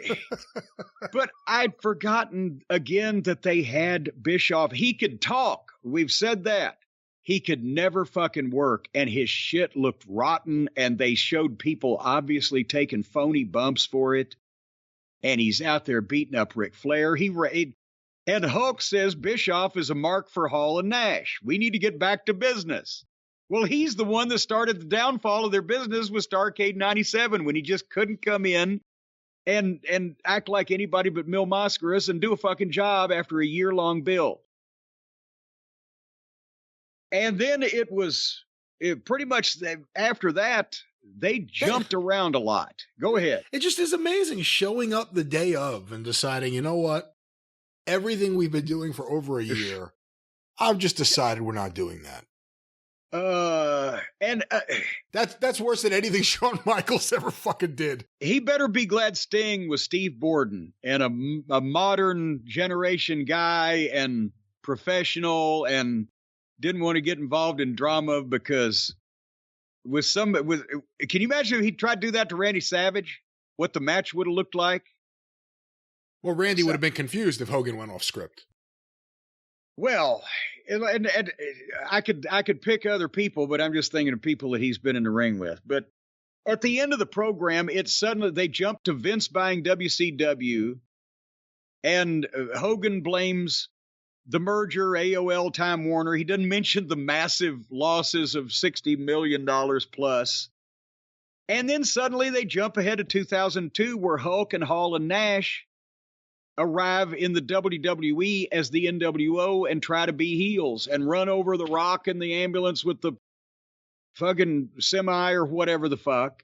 but I'd forgotten again that they had Bischoff. He could talk. We've said that. He could never fucking work. And his shit looked rotten. And they showed people obviously taking phony bumps for it. And he's out there beating up Ric Flair. And Hulk says Bischoff is a mark for Hall and Nash. We need to get back to business. Well, he's the one that started the downfall of their business with Starrcade 97 when he just couldn't come in and act like anybody but Mil Mascaras and do a fucking job after a year-long build. And then it pretty much after that, they jumped around a lot. Go ahead. It just is amazing showing up the day of and deciding, you know what? Everything we've been doing for over a year, I've just decided we're not doing that. That's worse than anything Shawn Michaels ever fucking did. He better be glad Sting was Steve Borden and a modern generation guy and professional and didn't want to get involved in drama because can you imagine if he tried to do that to Randy Savage? What the match would have looked like? Well, Randy would have been confused if Hogan went off script. Well, and I could pick other people, but I'm just thinking of people that he's been in the ring with. But at the end of the program, they jumped to Vince buying WCW, and Hogan blames the merger, AOL, Time Warner. He doesn't mention the massive losses of $60 million plus. And then suddenly they jump ahead to 2002, where Hulk and Hall and Nash arrive in the WWE as the nWo and try to be heels and run over the Rock in the ambulance with the fucking semi or whatever the fuck.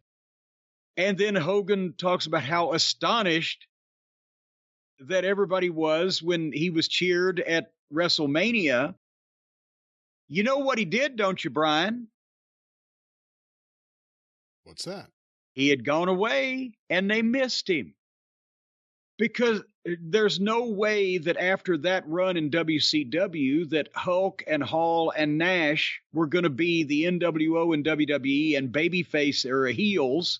And then Hogan talks about how astonished that everybody was when he was cheered at WrestleMania. You know what he did, don't you, Brian? What's that? He had gone away and they missed him. Because there's no way that after that run in WCW that Hulk and Hall and Nash were going to be the nWo and WWE and babyface era heels.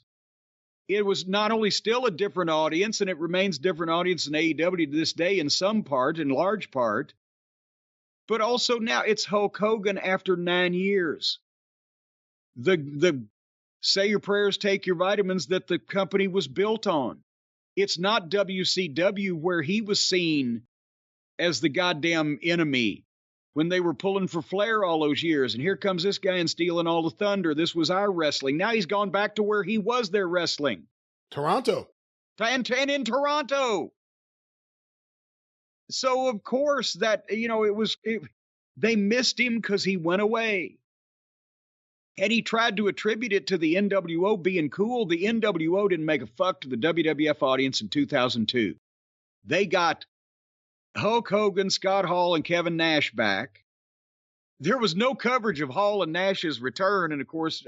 It was not only still a different audience, and it remains different audience in AEW to this day in some part, in large part, but also now it's Hulk Hogan after 9 years. The say your prayers, take your vitamins that the company was built on. It's not WCW where he was seen as the goddamn enemy when they were pulling for Flair all those years. And here comes this guy and stealing all the thunder. This was our wrestling. Now he's gone back to where he was their wrestling. Toronto. And in Toronto. So, of course, that, they missed him because he went away. And he tried to attribute it to the nWo being cool. The nWo didn't make a fuck to the WWF audience in 2002. They got Hulk Hogan, Scott Hall, and Kevin Nash back. There was no coverage of Hall and Nash's return. And, of course,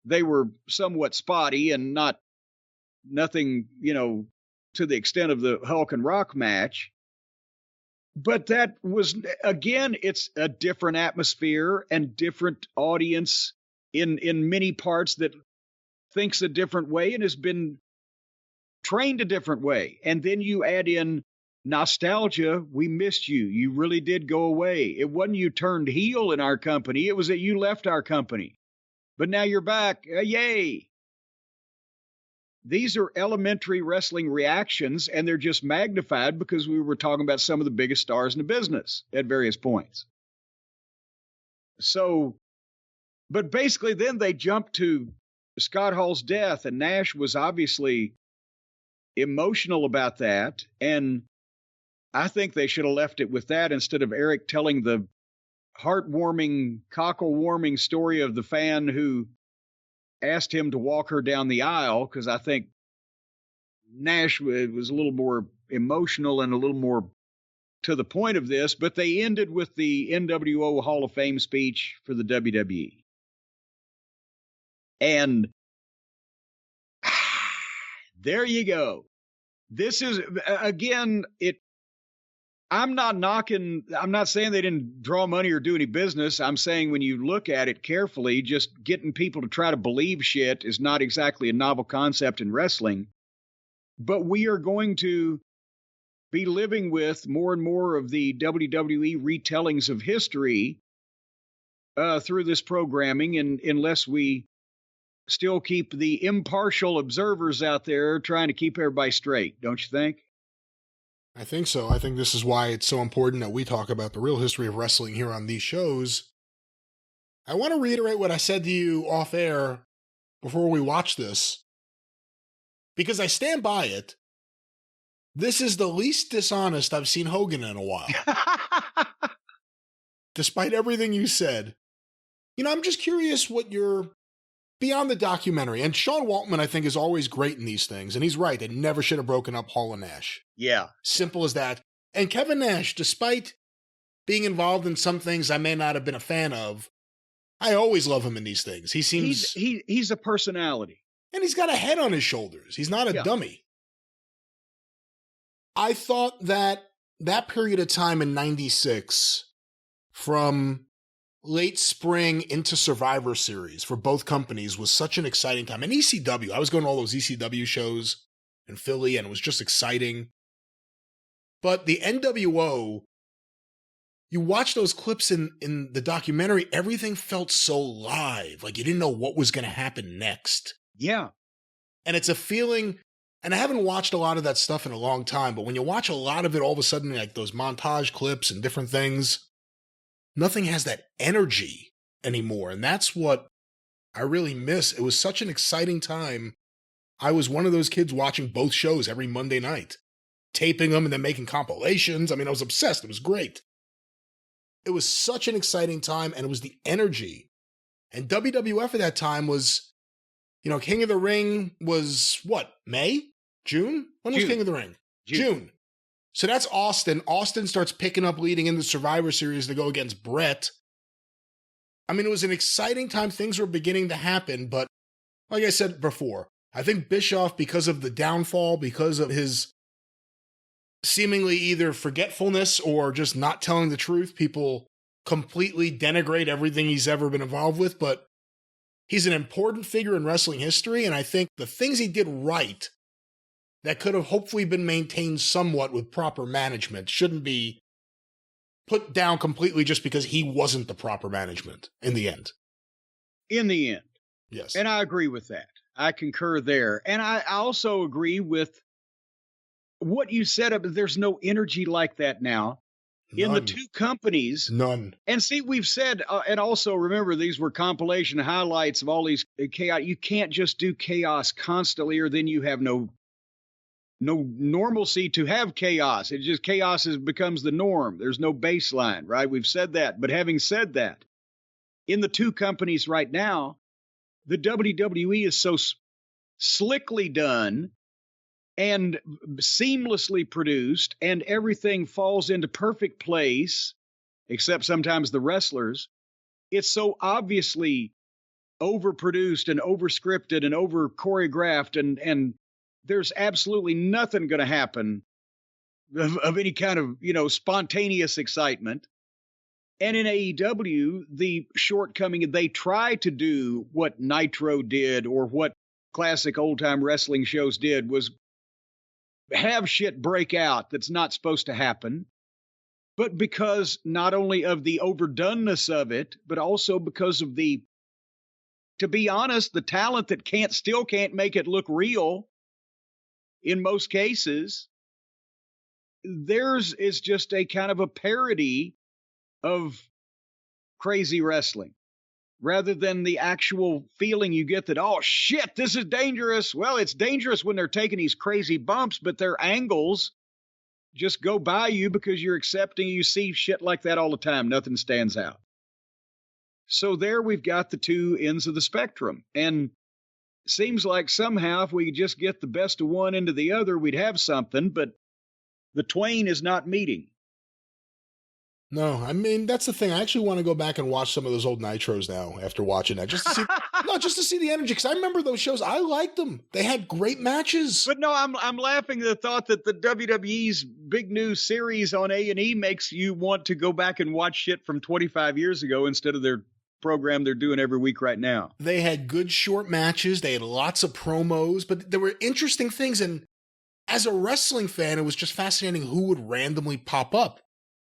they were somewhat spotty and nothing, to the extent of the Hulk and Rock match. But that was, again, it's a different atmosphere and different audience in many parts that thinks a different way and has been trained a different way. And then you add in nostalgia. We missed you. You really did go away. It wasn't you turned heel in our company. It was that you left our company. But now you're back. Yay. These are elementary wrestling reactions, and they're just magnified because we were talking about some of the biggest stars in the business at various points. So, but basically then they jumped to Scott Hall's death, and Nash was obviously emotional about that. And I think they should have left it with that instead of Eric telling the heartwarming, cockle-warming story of the fan who asked him to walk her down the aisle, because I think Nash was a little more emotional and a little more to the point of this, but they ended with the nWo Hall of Fame speech for the WWE. And there you go. This is, again, I'm not saying they didn't draw money or do any business. I'm saying when you look at it carefully, just getting people to try to believe shit is not exactly a novel concept in wrestling. But we are going to be living with more and more of the WWE retellings of history through this programming, and unless we still keep the impartial observers out there trying to keep everybody straight, don't you think? I think so. I think this is why it's so important that we talk about the real history of wrestling here on these shows. I want to reiterate what I said to you off air before we watch this, because I stand by it. This is the least dishonest I've seen Hogan in a while. Despite everything you said. I'm just curious what you're beyond the documentary. And Sean Waltman, I think, is always great in these things. And he's right. They never should have broken up Hall and Nash. Yeah. Simple as that. And Kevin Nash, despite being involved in some things I may not have been a fan of, I always love him in these things. He seems... He's a personality. And he's got a head on his shoulders. He's not a dummy. I thought that period of time in 96, from late spring into Survivor Series for both companies, was such an exciting time. And ECW, I was going to all those ECW shows in Philly, and it was just exciting. But the nWo, you watch those clips in the documentary, everything felt so live. Like you didn't know what was going to happen next. Yeah. And it's a feeling, and I haven't watched a lot of that stuff in a long time, but when you watch a lot of it, all of a sudden, like those montage clips and different things, nothing has that energy anymore. And that's what I really miss. It was such an exciting time. I was one of those kids watching both shows every Monday night, taping them and then making compilations. I mean, I was obsessed. It was great. It was such an exciting time, and it was the energy. And WWF at that time was, King of the Ring was what? May? June? When was King of the Ring? June. So that's Austin. Austin starts picking up leading in the Survivor Series to go against Brett. I mean, it was an exciting time. Things were beginning to happen, but like I said before, I think Bischoff, because of the downfall, because of his seemingly either forgetfulness or just not telling the truth, people completely denigrate everything he's ever been involved with, but he's an important figure in wrestling history, and I think the things he did right that could have hopefully been maintained somewhat with proper management shouldn't be put down completely just because he wasn't the proper management in the end. In the end. Yes. And I agree with that. I concur there. And I also agree with what you said. There's no energy like that now. None. In the two companies. None. And see, we've said, and also remember, these were compilation highlights of all these chaos. You can't just do chaos constantly, or then you have no normalcy to have chaos. It just becomes the norm. There's no baseline, right? We've said that. But having said that, in the two companies right now, the WWE is so slickly done and seamlessly produced, and everything falls into perfect place, except sometimes the wrestlers. It's so obviously overproduced and overscripted and over choreographed, and there's absolutely nothing going to happen of any kind of, spontaneous excitement. And in AEW, the shortcoming, they try to do what Nitro did or what classic old-time wrestling shows did, was have shit break out that's not supposed to happen. But because not only of the overdoneness of it, but also because of to be honest, the talent that still can't make it look real in most cases, theirs is just a kind of a parody of crazy wrestling, rather than the actual feeling you get that, oh shit, this is dangerous. Well, it's dangerous when they're taking these crazy bumps, but their angles just go by you because you're accepting. You see shit like that all the time. Nothing stands out. So there we've got the two ends of the spectrum. And it seems like somehow if we could just get the best of one into the other, we'd have something, but the twain is not meeting. No, I mean, that's the thing. I actually want to go back and watch some of those old Nitros now after watching that. Just to see, just to see the energy. Because I remember those shows. I liked them. They had great matches. But no, I'm laughing at the thought that the WWE's big new series on A&E makes you want to go back and watch shit from 25 years ago instead of their program they're doing every week right now. They had good short matches. They had lots of promos. But there were interesting things. And as a wrestling fan, it was just fascinating who would randomly pop up.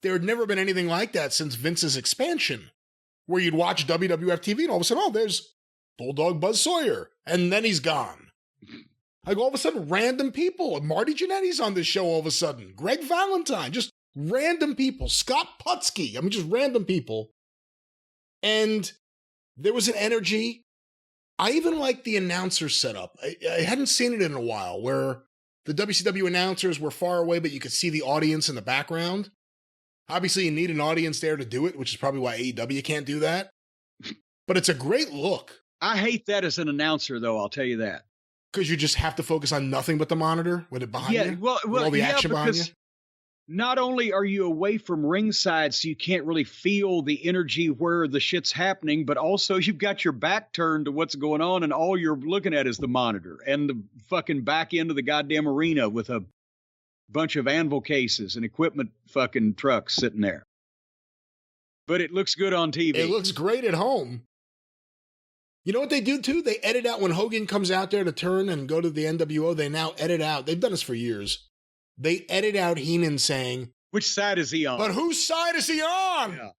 There had never been anything like that since Vince's expansion, where you'd watch WWF TV and all of a sudden, oh, there's Bulldog Buzz Sawyer, and then he's gone. Like all of a sudden, random people. Marty Jannetty's on this show all of a sudden. Greg Valentine, just random people. Scott Putski, I mean, just random people. And there was an energy. I even liked the announcer setup. I hadn't seen it in a while, where the WCW announcers were far away, but you could see the audience in the background. Obviously, you need an audience there to do it, which is probably why AEW can't do that. But it's a great look. I hate that as an announcer, though, I'll tell you that. Because you just have to focus on nothing but the monitor with it behind you? With all the action behind you? not only are you away from ringside, so you can't really feel the energy where the shit's happening, but also you've got your back turned to what's going on, and all you're looking at is the monitor and the fucking back end of the goddamn arena with a bunch of anvil cases and equipment fucking trucks sitting there. But it looks good on TV. It looks great at home. You know what they do, too? They edit out when Hogan comes out there to turn and go to the nWo. They now edit out. They've done this for years. They edit out Heenan saying, which side is he on? But whose side is he on? Yeah.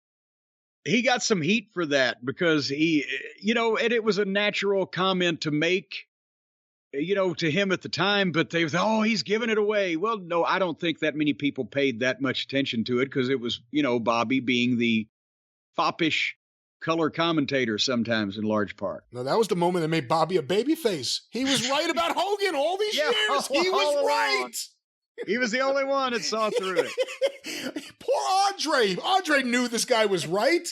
He got some heat for that because he, you know, and it was a natural comment to make, you know, to him at the time, but they thought, oh, he's giving it away. Well, no, I don't think that many people paid that much attention to it because it was, you know, Bobby being the foppish color commentator sometimes in large part. No, that was the moment that made Bobby a babyface. He was right about Hogan all these years. He was right. He was the only one that saw through it. Poor Andre. Andre knew this guy was right.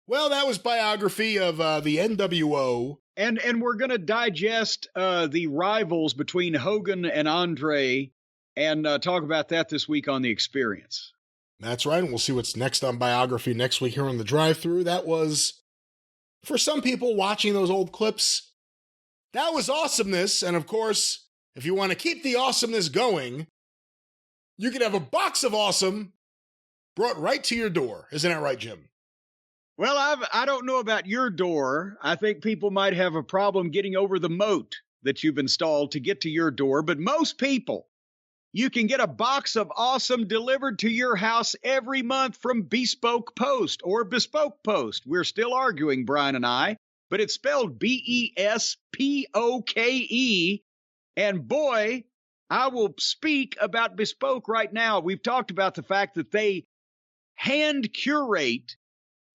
Well, that was biography of the nWo. And we're going to digest the rivals between Hogan and Andre and talk about that this week on The Experience. That's right, and we'll see what's next on biography next week here on the Drive-Thru. That was, for some people watching those old clips, that was awesomeness. And of course, if you want to keep the awesomeness going, you can have a box of awesome brought right to your door. Isn't that right, Jim? Well, I don't know about your door. I think people might have a problem getting over the moat that you've installed to get to your door. But most people, you can get a box of awesome delivered to your house every month from Bespoke Post or Bespoke Post. We're still arguing, Brian and I, but it's spelled Bespoke. And boy, I will speak about Bespoke right now. We've talked about the fact that they hand curate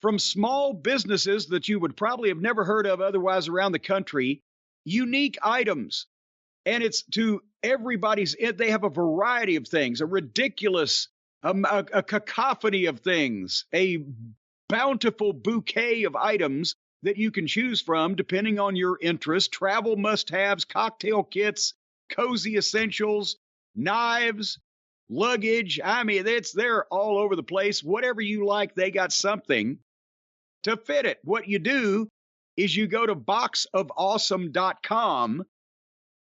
from small businesses that you would probably have never heard of otherwise around the country, unique items. And it's to everybody's, they have a variety of things, a ridiculous, a cacophony of things, a bountiful bouquet of items that you can choose from depending on your interest, travel must-haves, cocktail kits, cozy essentials, knives, luggage. I mean, they're all over the place. Whatever you like, they got something to fit it. What you do is you go to boxofawesome.com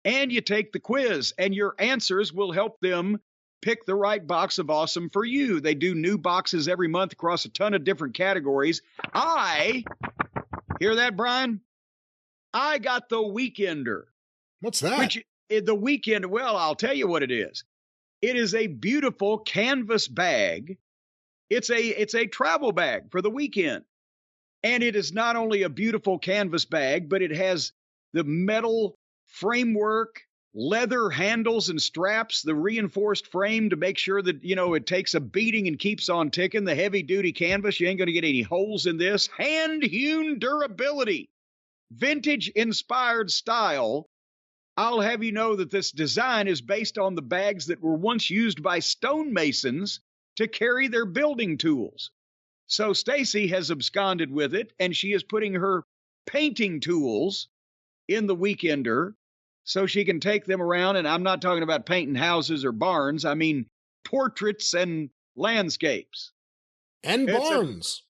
and you take the quiz, and your answers will help them pick the right box of awesome for you. They do new boxes every month across a ton of different categories. Hear that, Brian? I got the Weekender. What's that? Which, the Weekend, well, I'll tell you what it is. It is a beautiful canvas bag. It's a travel bag for the weekend. And it is not only a beautiful canvas bag, but it has the metal framework, leather handles and straps, the reinforced frame to make sure that, you know, it takes a beating and keeps on ticking. The heavy-duty canvas, you ain't going to get any holes in this. Hand-hewn durability, vintage-inspired style. I'll have you know that this design is based on the bags that were once used by stonemasons to carry their building tools. So Stacy has absconded with it, and she is putting her painting tools in the Weekender so she can take them around. And I'm not talking about painting houses or barns. I mean portraits and landscapes. And barns.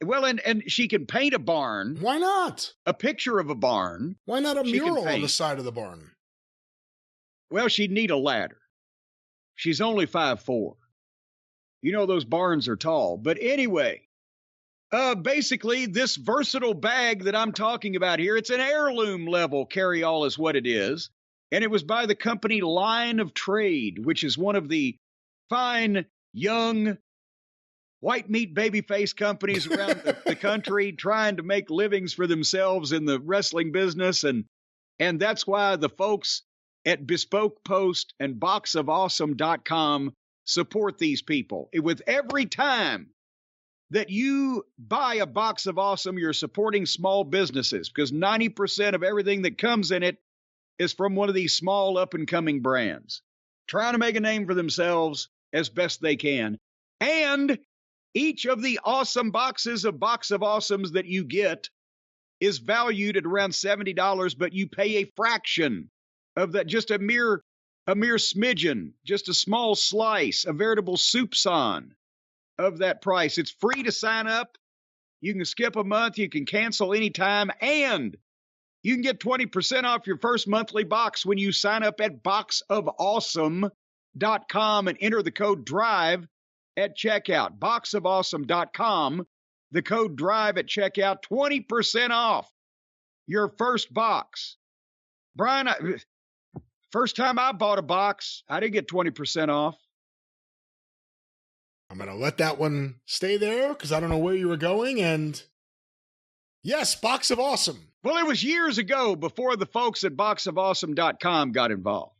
And she can paint a barn. Why not? A picture of a barn. Why not a mural on the side of the barn? Well, she'd need a ladder. She's only 5'4". You know those barns are tall. But anyway, basically, this versatile bag that I'm talking about here, it's an heirloom level carry-all is what it is. And it was by the company Line of Trade, which is one of the fine, young, white meat babyface companies around the country trying to make livings for themselves in the wrestling business. And that's why the folks at Bespoke Post and boxofawesome.com support these people. With every time that you buy a box of awesome, you're supporting small businesses because 90% of everything that comes in it is from one of these small up-and-coming brands trying to make a name for themselves as best they can. And each of the awesome boxes of Box of Awesomes that you get is valued at around $70, but you pay a fraction of that, just a mere a mere smidgen, just a small slice, a veritable soupçon of that price. It's free to sign up. You can skip a month, you can cancel anytime, and you can get 20% off your first monthly box when you sign up at boxofawesome.com and enter the code DRIVE at checkout. Boxofawesome.com, the code DRIVE at checkout, 20% off your first box. Brian, first time I bought a box, I didn't get 20% off. I'm going to let that one stay there because I don't know where you were going. And yes, Box of Awesome. Well, it was years ago before the folks at boxofawesome.com got involved.